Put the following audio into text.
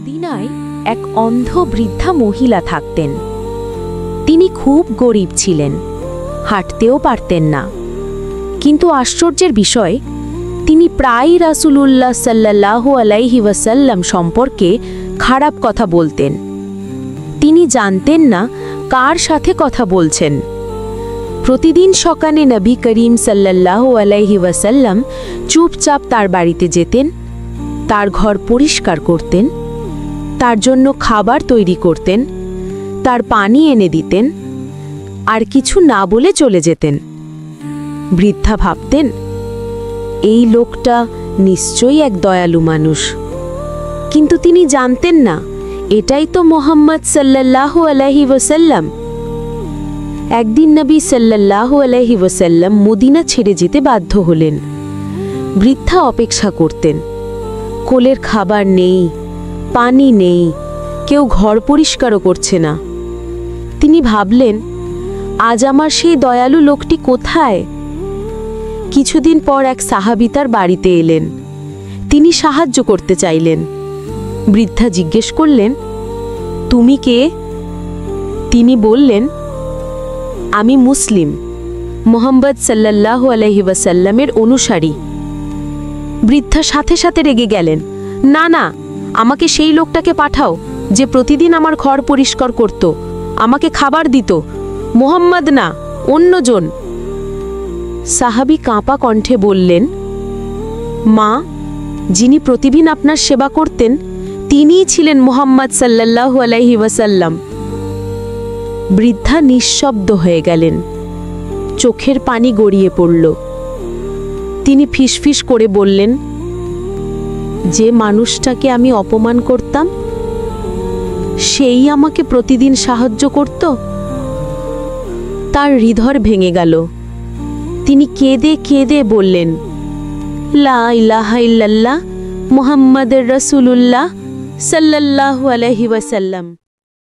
মদিনায় এক অন্ধ বৃদ্ধা মহিলা থাকতেন। তিনি খুব গরিব ছিলেন, হাঁটতেও পারতেন না। কিন্তু আশ্চর্যের বিষয়, তিনি প্রায়ই রাসূলুল্লাহ সাল্লাল্লাহু আলাইহি ওয়াসাল্লাম সম্পর্কে খারাপ কথা বলতেন। তিনি জানতেন না কার সাথে কথা বলছেন। প্রতিদিন সকালে নবী করিম সাল্লাল্লাহু আলাইহি ওয়াসাল্লাম চুপচাপ তার বাড়িতে যেতেন, তার ঘর পরিষ্কার করতেন, তার জন্য খাবার তৈরি করতেন, তার পানি এনে দিতেন, আর কিছু না বলে চলে যেতেন। বৃদ্ধা ভাবতেন, এই লোকটা নিশ্চয়ই এক দয়ালু মানুষ। কিন্তু তিনি জানতেন না এটাই তো মুহাম্মদ সাল্লাল্লাহু আলাইহি ওয়াসাল্লাম। একদিন নবী সাল্লাল্লাহু আলাইহি ওয়াসাল্লাম মদিনা ছেড়ে যেতে বাধ্য হলেন। বৃদ্ধা অপেক্ষা করতেন। কোলের খাবার নেই, পানি নেই, কেউ ঘর পরিষ্কারও করছে না। তিনি ভাবলেন, আজ আমার সেই দয়ালু লোকটি কোথায়? কিছুদিন পর এক সাহাবী তার বাড়িতে এলেন। তিনি সাহায্য করতে চাইলেন। বৃদ্ধা জিজ্ঞেস করলেন, তুমি কে? তিনি বললেন, আমি মুসলিম, মুহাম্মদ সাল্লাল্লাহু আলাইহি ওয়াসাল্লামের অনুসারী। বৃদ্ধা সাথে সাথে রেগে গেলেন, না না, আমাকে সেই লোকটাকে পাঠাও যে প্রতিদিন আমার ঘর পরিষ্কার করত, আমাকে খাবার দিত। মুহাম্মদ না, অন্যজন। সাহাবী কাঁপা কণ্ঠে বললেন, মা, যিনি প্রতিদিন আপনার সেবা করতেন তিনিই ছিলেন মুহাম্মদ সাল্লাল্লাহু আলাইহি ওয়াসাল্লাম। বৃদ্ধা নিঃশব্দ হয়ে গেলেন। চোখের পানি গড়িয়ে পড়ল। তিনি ফিসফিস করে বললেন, যে মানুষটাকে আমি অপমান করতাম সেই আমাকে প্রতিদিন সাহায্য করত। তার হৃদয় ভেঙে গেল। তিনি কেঁদে কেঁদে বললেন, লা ইলাহা ইল্লাল্লাহ মুহাম্মাদুর রাসূলুল্লাহ সাল্লাল্লাহু আলাইহি ওয়াসাল্লাম।